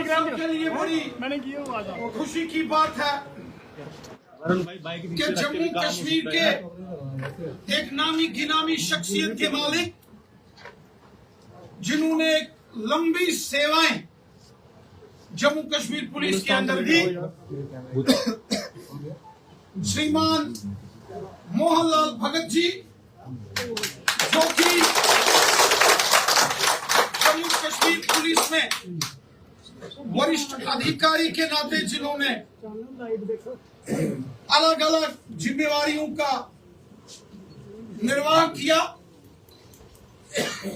सबके लिए बड़ी खुशी की बात है कि जम्मू कश्मीर के एक नामी गिनामी शख्सियत के मालिक, जिन्होंने एक लंबी सेवाएं जम्मू कश्मीर पुलिस के अंदर दी, श्रीमान मोहनलाल भगत जी, जो कि जम्मू कश्मीर पुलिस में वरिष्ठ अधिकारी के नाते जिन्होंने अलग अलग जिम्मेवारियों का निर्वाह किया,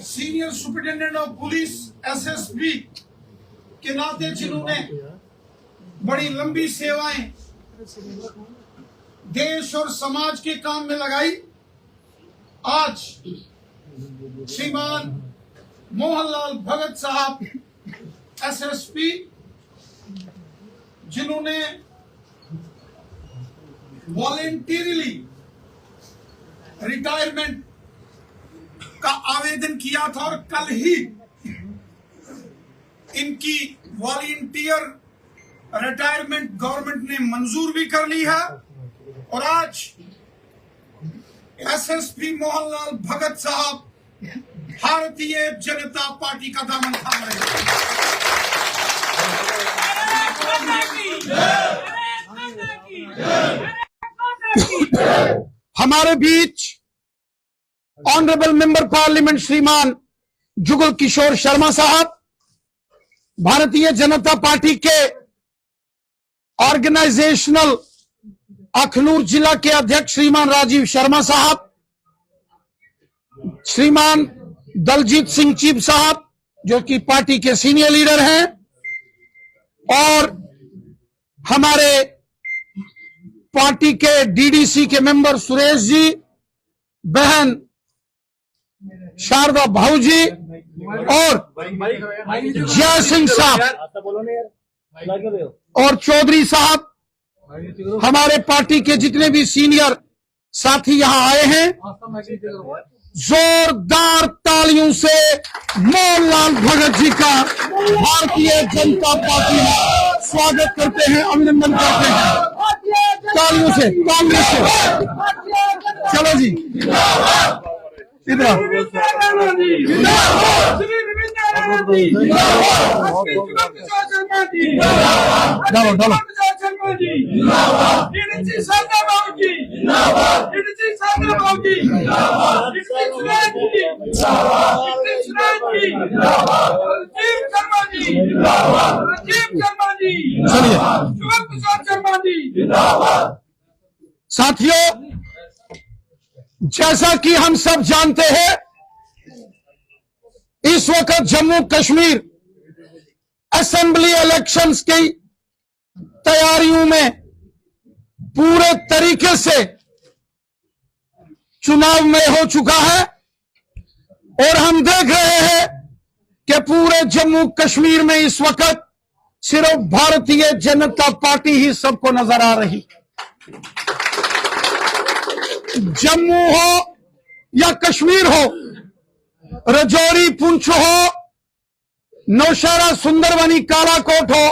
senior superintendent of police SSP के नाते जिन्होंने बड़ी लंबी सेवाएं देश और समाज के काम में लगाई, आज श्रीमान मोहनलाल भगत साहब एसएसपी, जिन्होंने वॉलेंटरीली रिटायरमेंट का आवेदन किया था और कल ही इनकी वॉलंटियर रिटायरमेंट गवर्नमेंट ने मंजूर भी कर ली है और आज एसएसपी मोहनलाल भगत साहब भारतीय जनता पार्टी का दामन थाम रहे हैं। हमारे बीच ऑनरेबल मेंबर पार्लियामेंट श्रीमान जुगल किशोर शर्मा साहब, भारतीय जनता पार्टी के ऑर्गेनाइजेशनल अखनूर जिला के अध्यक्ष श्रीमान राजीव शर्मा साहब, श्रीमान दलजीत सिंह चीफ साहब जो कि पार्टी के सीनियर लीडर हैं, और हमारे पार्टी के डीडीसी के मेंबर सुरेश जी, बहन शारदा भाऊ जी और जय सिंह साहब और चौधरी साहब, हमारे पार्टी के जितने भी सीनियर साथी यहां आए हैं, जोरदार तालियों से मोहनलाल भगत जी का भारतीय जनता पार्टी में स्वागत करते हैं, अभिनंदन करते हैं। तालियों से चलो जी, इधर डालो डालो। साथियों, जैसा कि हम सब जानते हैं, इस वक्त जम्मू कश्मीर असेंबली इलेक्शंस की तैयारियों में पूरे तरीके से चुनाव में हो चुका है और हम देख रहे हैं कि पूरे जम्मू कश्मीर में इस वक्त सिर्फ भारतीय जनता पार्टी ही सबको नजर आ रही। जम्मू हो या कश्मीर हो, रजौरी पुंछ हो, नौशहरा सुंदरबनी कालाकोट हो,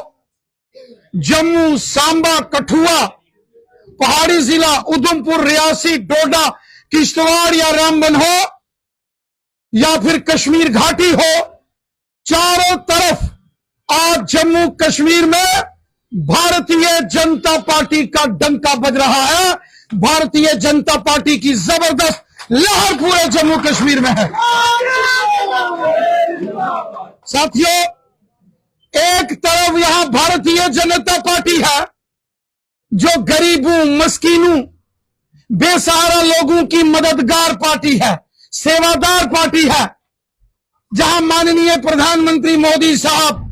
जम्मू सांबा कठुआ, पहाड़ी जिला उधमपुर रियासी डोडा किश्तवाड़ या रामबन हो या फिर कश्मीर घाटी हो, चारों तरफ आज जम्मू कश्मीर में भारतीय जनता पार्टी का डंका बज रहा है। भारतीय जनता पार्टी की जबरदस्त लहर पूरे जम्मू कश्मीर में है। साथियों, एक तरफ यहां भारतीय जनता पार्टी है जो गरीबों, मस्कीनों, बेसहारा लोगों की मददगार पार्टी है, सेवादार पार्टी है, जहां माननीय प्रधानमंत्री मोदी साहब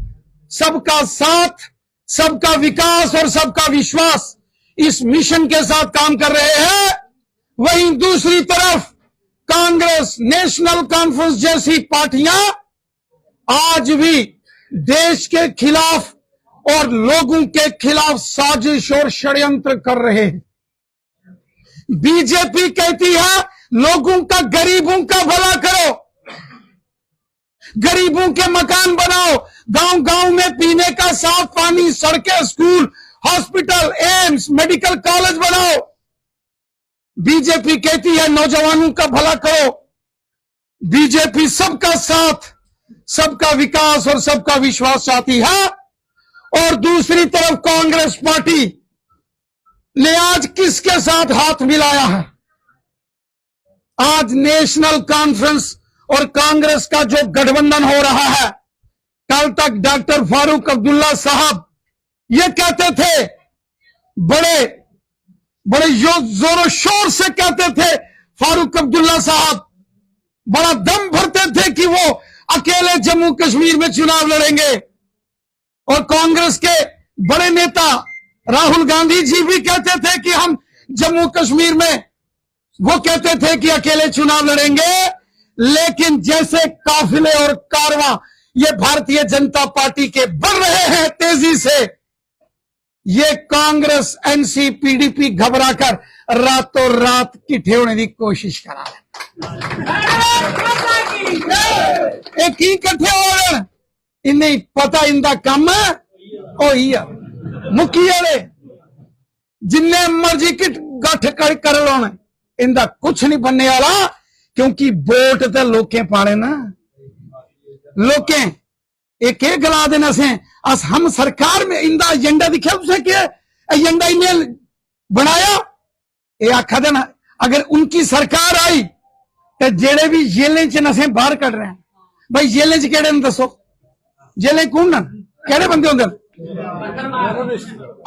सबका साथ, सबका विकास और सबका विश्वास इस मिशन के साथ काम कर रहे हैं। वहीं दूसरी तरफ कांग्रेस, नेशनल कॉन्फ्रेंस जैसी पार्टियां आज भी देश के खिलाफ और लोगों के खिलाफ साजिश और षड्यंत्र कर रहे हैं। बीजेपी कहती है लोगों का, गरीबों का भला करो, गरीबों के मकान बनाओ, गांव गांव में पीने का साफ पानी, सड़कें, school, hospital, AIIMS, medical college बनाओ। बीजेपी कहती है नौजवानों का भला करो। बीजेपी सबका साथ, सबका विकास और सबका विश्वास चाहती है। और दूसरी तरफ कांग्रेस पार्टी ने आज किसके साथ हाथ मिलाया है? आज नेशनल कॉन्फ्रेंस और कांग्रेस का जो गठबंधन हो रहा है, कल तक डॉक्टर फारूक अब्दुल्ला साहब ये कहते थे, बड़े बड़े जोरों शोर से कहते थे, फारूक अब्दुल्ला साहब बड़ा दम भरते थे कि वो अकेले जम्मू कश्मीर में चुनाव लड़ेंगे। और कांग्रेस के बड़े नेता राहुल गांधी जी भी कहते थे कि हम जम्मू कश्मीर में, वो कहते थे कि अकेले चुनाव लड़ेंगे। लेकिन जैसे काफिले और कारवां ये भारतीय जनता पार्टी के बढ़ रहे हैं तेजी से, ये कांग्रेस एनसी पीडीपी घबराकर रातों रात किठे होने की कोशिश करा है। एक ही कट्ठे हो गए, इन्हें पता इनका काम है मुखी वाले जिन्ने मर्जी किट गठ कर लो, इनका कुछ नहीं बनने वाला। क्योंकि वोट तो लोकें पाने ना, लोकें एक गला देना से अस हम सरकार में इंदा एजेंडा दिखा उसे क्या एजेंडा इन्हें बनाया। ये आखा देना अगर उनकी सरकार आई तो जेड़े भी जेलें च नशे बाहर कट रहे हैं, भाई जेलें च केड़े दसो, जेलें कौन केड़े बंदे होंगे?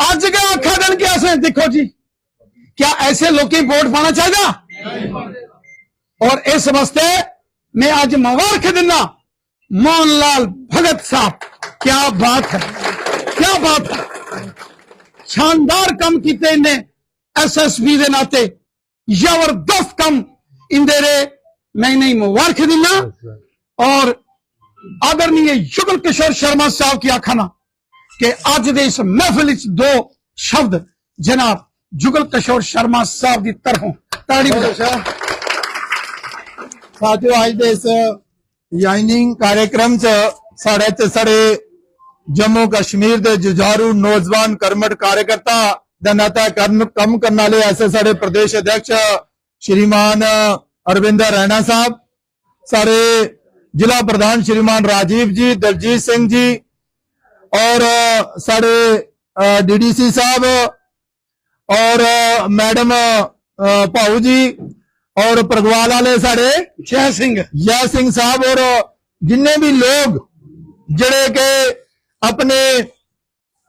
आज के आखा दिन क्या से देखो जी, क्या ऐसे लोग वोट पाना चाहिए? और इस वास्ते मैं आज मुबारक देना मोहनलाल भगत साहब, क्या बात है, क्या बात है, शानदार काम किए इन्हें एसएसपी के नाते, जबरदस्त काम इंदे रे, मैं इन्हें मुबारक देना। और आदरणीय युगल किशोर शर्मा साहब की आखाना कि अज दे इस महफिल दो शब्द जनाब जुगल किशोर शर्मा साहब की तरफों ताड़ी साथियों, आज दे इस याइनिंग कार्यक्रम साढ़े जम्मू कश्मीर के जुझारू नौजवान कर्मठ कार्यकर्ता नाता कम करने वाले ऐसे साढ़े प्रदेश अध्यक्ष श्रीमान अरविंदर रैना साहब, साढ़े जिला प्रधान श्रीमान राजीव जी, दलजीत सिंह जी और साढ़े डीडीसी साहब और मैडम भाऊ जी और प्रगवाल वाले साढ़े जय सिंह साहब और जिन्ने भी लोग जड़े के अपने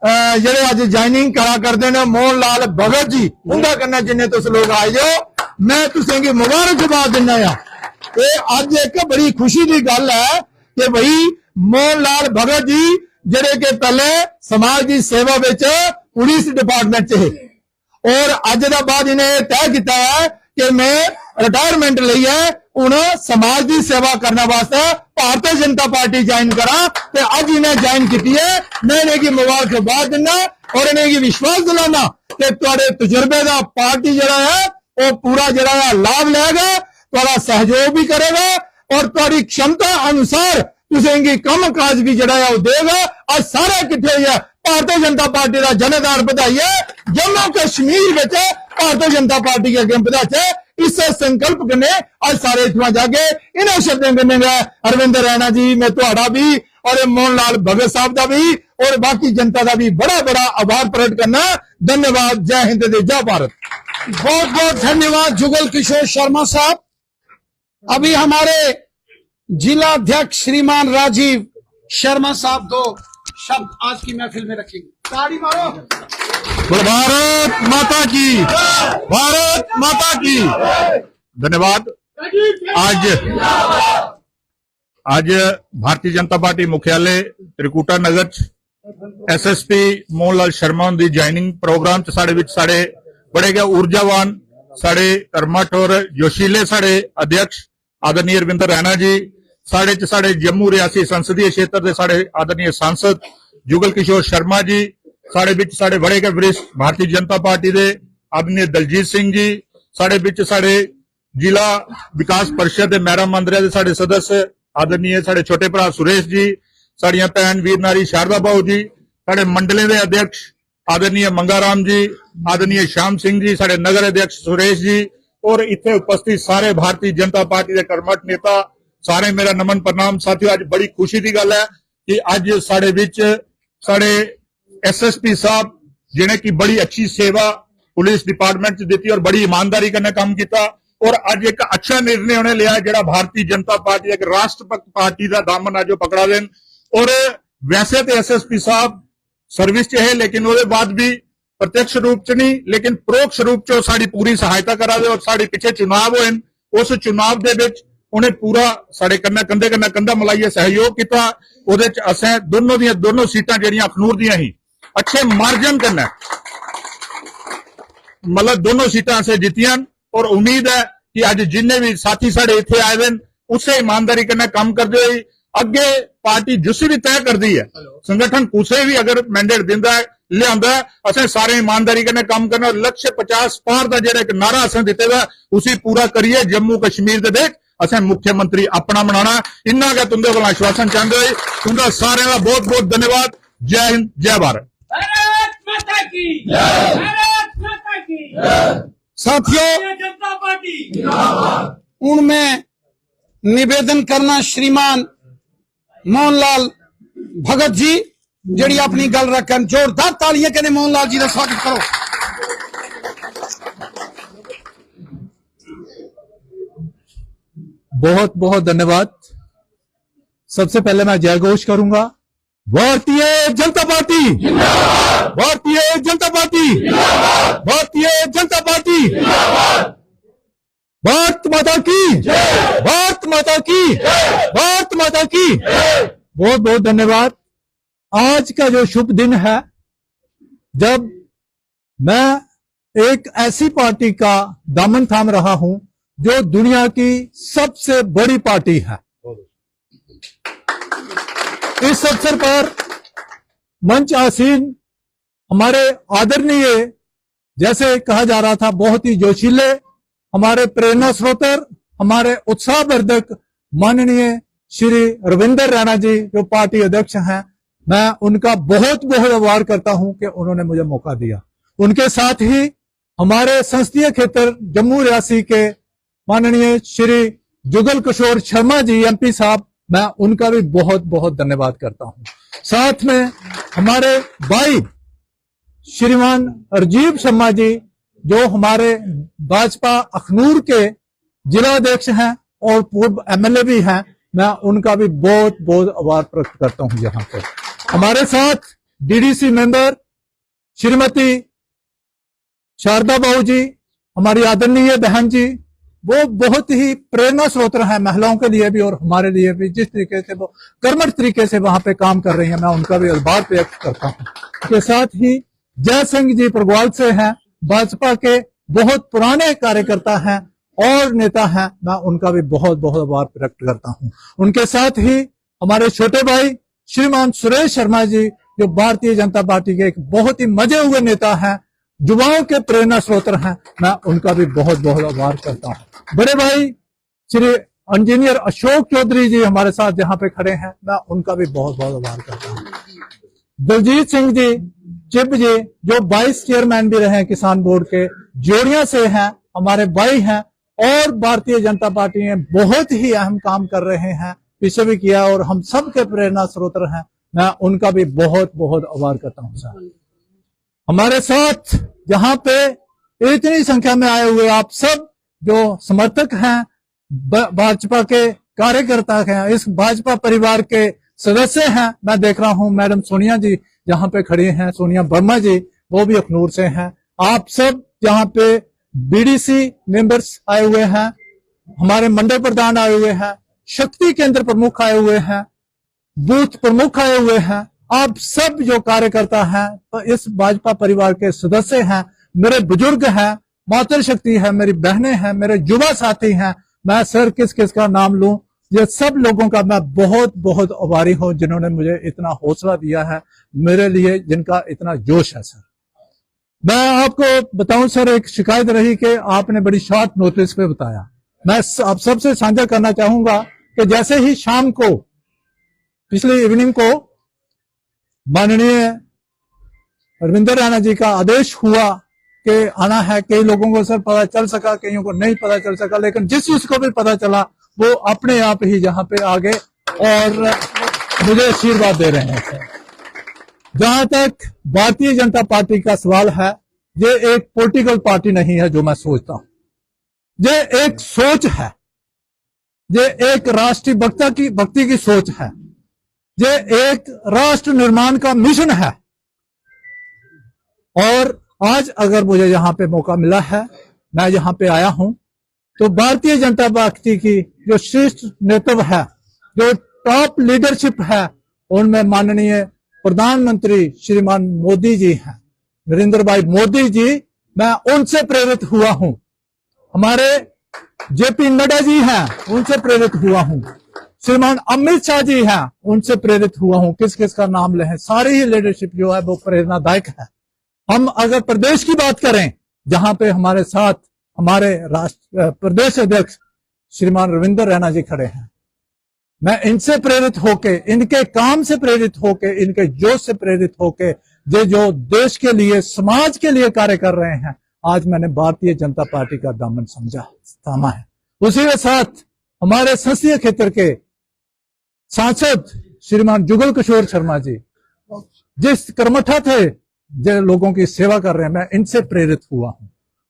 जड़े अज ज्वाइनिंग करा करते हैं, मोहन लाल भगत जी उनका करना जिन्हें तुम लोग आए जो, मैं तुसेंगी मुबारकबाद दिना। ये अज एक बड़ी खुशी की गल है कि भाई मोहन लाल भगत जी जड़े के पहले समाज की सेवा विच पुलिस डिपार्टमेंट च है और अज का बाद इन्हें तय किया है कि मैं रिटायरमेंट ली है, हूं समाज की सेवा करने वास्ते भारतीय जनता पार्टी ज्वाइन करा ते अज इन्हें ज्वाइन की है। मैं इन्हें मुबारकबाद दिना और इन्हें विश्वास दिलाना कि तुहाडे तजुर्बे का पार्टी जरा है वो पूरा जरा लाभ लेगा, तुहाडा सहयोग भी करेगा और तुहाडी क्षमता अनुसार तुसेंगी कम काज भी जरा है वो देगा। आज सारे किट्ठे हुए भारतीय जनता पार्टी का जनेदार बधाइए, जम्मू कश्मीर में भारतीय जनता पार्टी के अगे बधाचे इस संकल्प करने आज सारे इतना जाके इन्हें शब्दों करने अरविंदर रैना जी, मैं तुहाडा भी और मोहन लाल भगत साहब का भी और बाकी जनता का भी बड़ा बड़ा आभार प्रकट करना। धन्यवाद। जय हिंद, जय भारत। बहुत बहुत धन्यवाद जुगल किशोर शर्मा साहब। अभी हमारे जिला अध्यक्ष श्रीमान राजीव शर्मा साहब दो शब्द आज की महफिल में रखेंगे। ताड़ी मारो। भारत माता की, भारत माता की। धन्यवाद। आज भारतीय जनता पार्टी मुख्यालय त्रिकुटा नगर एसएसपी मोहनलाल शर्मा की ज्वाइनिंग प्रोग्राम साढ़े बड़े गए ऊर्जावान साढ़े कर्मठ और जोशीले साढ़े अध्यक्ष आदरणीय अरविंदर रैना जी, साढ़े जम्मू रियासी संसदीय क्षेत्र के साढ़े आदरणीय सांसद जुगल किशोर शर्मा जी, साढ़े बड़े के वरिष्ठ भारतीय जनता पार्टी के आदरणीय दलजीत सिंह जी, साढ़े जिला विकास परिषद मैरा मंदिर के साढ़े सदस्य आदरणीय साढ़े छोटे भरा सुरेश जी, साड़ियां भैन वीर नारी शारदा बाऊ जी, साढ़े मंडलें दे अध्यक्ष आदरणीय मंगाराम जी, आदरणीय श्याम सिंह जी, साढ़े नगर अध्यक्ष सुरेश जी और इतने उपस्थित सारे भारतीय जनता पार्टी के कर्मठ नेता सारे मेरा नमन प्रणाम। साथियों, आज बड़ी खुशी की गल है कि अज साढ़े विच साढ़े SSP साहब जिन्हें की बड़ी अच्छी सेवा पुलिस डिपार्टमेंट दी और बड़ी ईमानदारी कन्नै काम किया और अज एक अच्छा निर्णय उन्हें लिया जिहड़ा भारतीय जनता पार्टी एक राष्ट्रभक्त पार्टी का दामन अज पकड़ा देन। और वैसे तो SSP साहब सर्विस च है लेकिन उसके बाद भी प्रत्यक्ष रूप च नहीं लेकिन परोक्ष रूप च साड़ी पूरी सहायता करा दे और साढ़े पिछे चुनाव होए उस चुनाव दे विच उन्हें पूरा साढ़े कन्नै कंधे कन्नै कंधा मिलाइए सहयोग किया। उहदे च असें दोनों सीटां जिहड़ियां अखनूर दियां ही अच्छे मार्जन कन्नै मतलब दोनों सीटां असें जीतियां और उम्मीद है कि अज जिन्ने भी साथी साढ़े इत्थे आए हैं उसे ईमानदारी कन्नै काम करदे होई अगे पार्टी जिसी भी तय करती है संगठन कुछ भी अगर मैंडेट दिंदा है लिया असें सारे ईमानदारी कन्नै काम करना। लक्ष्य 50 पार का जिहड़ा एक नारा असें दित्ते दा उसी पूरा करिए। जम्मू कश्मीर दे देख असें मुख्यमंत्री अपना बनाना इन्ना गै तुंदे कोल आश्वासन चाहते हुए तुंदा सारे का बहुत बहुत धन्यवाद। जय हिंद, जय भारत। भारत माता की जय, भारत माता की जय। साथियों, जनता पार्टी हूं मैं निवेदन करना श्रीमान मोहनलाल भगत जी जिहड़ी अपनी गल रखन। जोरदार तालियां कने मोहनलाल जी का स्वागत करो। बहुत बहुत धन्यवाद। सबसे पहले मैं जय घोष करूंगा। भारतीय जनता पार्टी जिंदाबाद, भारतीय जनता पार्टी जिंदाबाद, भारतीय जनता पार्टी जिंदाबाद, भारत माता की जय, भारत माता की जय, भारत माता की जय। बहुत बहुत धन्यवाद। आज का जो शुभ दिन है जब मैं एक ऐसी पार्टी का दामन थाम रहा हूं जो दुनिया की सबसे बड़ी पार्टी है। इस अवसर पर मंच आसीन हमारे आदरणीय, जैसे कहा जा रहा था, बहुत ही जोशीले, हमारे प्रेरणा स्रोतर, हमारे उत्साहवर्धक माननीय श्री रविंदर रैना जी जो पार्टी अध्यक्ष हैं, मैं उनका बहुत बहुत आभार करता हूं कि उन्होंने मुझे मौका दिया। उनके साथ ही हमारे संसदीय क्षेत्र जम्मू रियासी के माननीय श्री जुगल किशोर शर्मा जी MP साहब, मैं उनका भी बहुत बहुत धन्यवाद करता हूं। साथ में हमारे भाई श्रीमान राजीव शर्मा जी जो हमारे भाजपा अखनूर के जिला अध्यक्ष हैं और पूर्व MLA भी हैं, मैं उनका भी बहुत बहुत आभार प्रकट करता हूं। यहाँ पे हमारे साथ DDC मेंबर श्रीमती शारदा बाऊ जी, हमारी आदरणीय बहन जी, वो बहुत ही प्रेरणा स्रोत है महिलाओं के लिए भी और हमारे लिए भी। जिस तरीके से वो कर्मठ तरीके से वहां पे काम कर रही हैं, मैं उनका भी आभार व्यक्त करता हूं। के साथ ही जय सिंह जी परगवाल से हैं, भाजपा के बहुत पुराने कार्यकर्ता हैं और नेता हैं, मैं उनका भी बहुत बहुत आभार व्यक्त करता हूं। उनके साथ ही हमारे छोटे भाई श्रीमान सुरेश शर्मा जी जो भारतीय जनता पार्टी के एक बहुत ही मजे हुए नेता हैं, युवाओं के प्रेरणा स्रोत हैं, मैं उनका भी बहुत बहुत आभार करता हूं। बड़े भाई श्री इंजीनियर अशोक चौधरी जी हमारे साथ जहां पे खड़े हैं, मैं उनका भी बहुत बहुत आभार करता हूं। दलजीत सिंह जी चिब जी जो वाइस चेयरमैन भी रहे हैं किसान बोर्ड के, जोड़िया से हैं, हमारे भाई हैं और भारतीय जनता पार्टी में बहुत ही अहम काम कर रहे हैं, पीछे भी किया और हम सब के प्रेरणा स्रोत हैं, मैं उनका भी बहुत बहुत आभार करता हूं। सर हमारे साथ जहां पे इतनी संख्या में आए हुए आप सब जो समर्थक हैं, भाजपा के कार्यकर्ता हैं, इस भाजपा परिवार के सदस्य हैं, मैं देख रहा हूं मैडम सोनिया जी जहां पे खड़ी हैं, सोनिया वर्मा जी, वो भी अखनूर से हैं। आप सब जहां पे BDC मेंबर्स आए हुए हैं, हमारे मंडल प्रधान आए हुए हैं, शक्ति केंद्र प्रमुख आए हुए हैं, बूथ प्रमुख आए हुए हैं, आप सब जो कार्यकर्ता हैं, तो इस भाजपा परिवार के सदस्य हैं, मेरे बुजुर्ग हैं, मातृ शक्ति है, मेरी बहनें हैं, मेरे युवा साथी हैं, मैं सर किस किस का नाम लूं, ये सब लोगों का मैं बहुत बहुत आभारी हूं जिन्होंने मुझे इतना हौसला दिया है, मेरे लिए जिनका इतना जोश है। सर मैं आपको बताऊं सर, एक शिकायत रही कि आपने बड़ी शॉर्ट नोटिस पे बताया। मैं आप सबसे साझा करना चाहूंगा कि जैसे ही शाम को पिछली इवनिंग को माननीय रविंदर रैना जी का आदेश हुआ कि आना है, कई लोगों को सर पता चल सका, कईयों को नहीं पता चल सका, लेकिन जिस जिसको भी पता चला वो अपने आप ही यहाँ पे आ गए और मुझे आशीर्वाद दे रहे हैं सर। जहां तक भारतीय जनता पार्टी का सवाल है, ये एक पॉलिटिकल पार्टी नहीं है जो मैं सोचता हूं, ये एक सोच है, ये एक राष्ट्रीय भक्ति की सोच है, ये एक राष्ट्र निर्माण का मिशन है। और आज अगर मुझे यहाँ पे मौका मिला है, मैं यहाँ पे आया हूं, तो भारतीय जनता पार्टी की जो श्रेष्ठ नेतृत्व है, जो टॉप लीडरशिप है, उनमें माननीय प्रधानमंत्री श्रीमान मोदी जी हैं, नरेंद्र भाई मोदी जी, मैं उनसे प्रेरित हुआ हूं। हमारे जेपी नड्डा जी हैं, उनसे प्रेरित हुआ हूं। श्रीमान अमित शाह जी हैं, उनसे प्रेरित हुआ हूं। किस किस का नाम लें, सारी ही लीडरशिप जो है वो प्रेरणादायक है। हम अगर प्रदेश की बात करें, जहां पे हमारे साथ हमारे प्रदेश अध्यक्ष श्रीमान रविंदर रैना जी खड़े हैं, मैं इनसे प्रेरित होके, इनके काम से प्रेरित होके, इनके जोश से प्रेरित होके, जो देश के लिए, समाज के लिए कार्य कर रहे हैं, आज मैंने भारतीय जनता पार्टी का दामन थामा है। उसी के साथ हमारे संसदीय क्षेत्र के सांसद श्रीमान जुगल किशोर शर्मा जी, जिस कर्मठा थे, जो लोगों की सेवा कर रहे हैं, मैं इनसे प्रेरित हुआ हूं।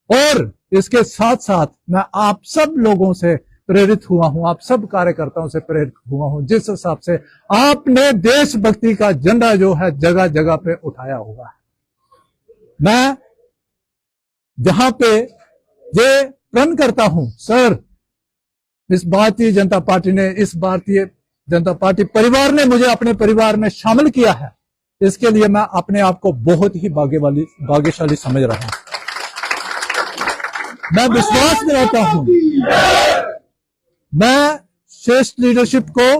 और इसके साथ साथ मैं आप सब लोगों से प्रेरित हुआ हूं, आप सब कार्यकर्ताओं से प्रेरित हुआ हूं, जिस हिसाब से आपने देशभक्ति का झंडा जो है जगह जगह पे उठाया हुआ है। मैं जहां पे ये प्रण करता हूं, सर, इस भारतीय जनता पार्टी ने, इस भारतीय जनता पार्टी परिवार ने मुझे अपने परिवार में शामिल किया है, इसके लिए मैं अपने आप को बहुत ही भाग्यशाली समझ रहा हूं। मैं विश्वास दिलाता हूं, मैं श्रेष्ठ लीडरशिप को,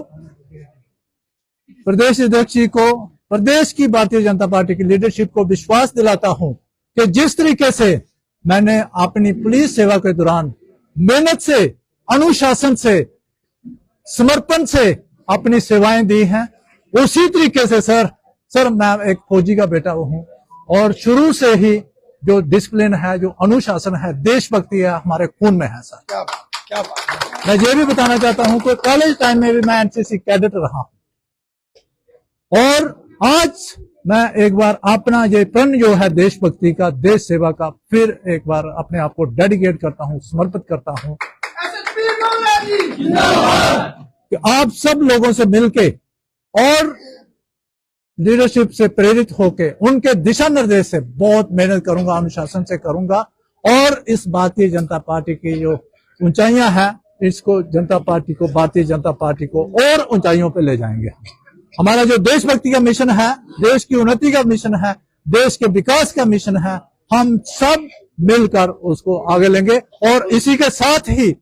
प्रदेश अध्यक्ष जी को, प्रदेश की भारतीय जनता पार्टी की लीडरशिप को विश्वास दिलाता हूं कि जिस तरीके से मैंने अपनी पुलिस सेवा के दौरान मेहनत से, अनुशासन से, समर्पण से अपनी सेवाएं दी हैं, उसी तरीके से सर मैं एक फौजी का बेटा हूं और शुरू से ही जो डिसिप्लिन है, जो अनुशासन है, देशभक्ति है, हमारे खून में है सर। क्या बात। मैं ये भी बताना चाहता हूं कि कॉलेज टाइम में भी मैं एनसीसी कैडेट रहा हूं और आज मैं एक बार अपना ये प्रण जो है देशभक्ति का, देश सेवा का, फिर एक बार अपने आप को डेडिकेट करता हूं, समर्पित करता हूं कि आप सब लोगों से मिलके और लीडरशिप से प्रेरित होके, उनके दिशा निर्देश से बहुत मेहनत करूंगा, अनुशासन से करूंगा और इस भारतीय जनता पार्टी की जो ऊंचाइयां हैं, इसको जनता पार्टी को, भारतीय जनता पार्टी को और ऊंचाइयों पे ले जाएंगे। हमारा जो देशभक्ति का मिशन है, देश की उन्नति का मिशन है, देश के विकास का मिशन है, हम सब मिलकर उसको आगे लेंगे। और इसी के साथ ही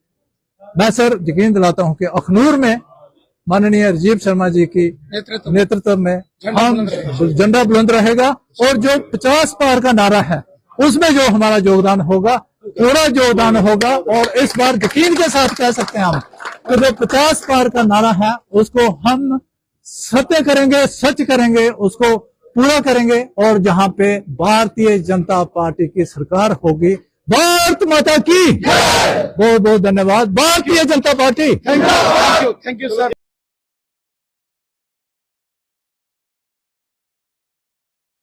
मैं सर यकीन दिलाता हूं कि अखनूर में माननीय राजीव शर्मा जी की नेतृत्व में हम झंडा बुलंद रहेगा और जो 50 पार का नारा है, उसमें जो हमारा योगदान होगा, पूरा योगदान होगा। और इस बार यकीन के साथ कह सकते हैं हम कि जो 50 पार का नारा है, उसको हम सत्य करेंगे, सच करेंगे, उसको पूरा करेंगे। और जहां पे भारतीय जनता पार्टी की सरकार होगी, भारत माता की बहुत बहुत धन्यवाद। Bharatiya Janata party. Thank you sir.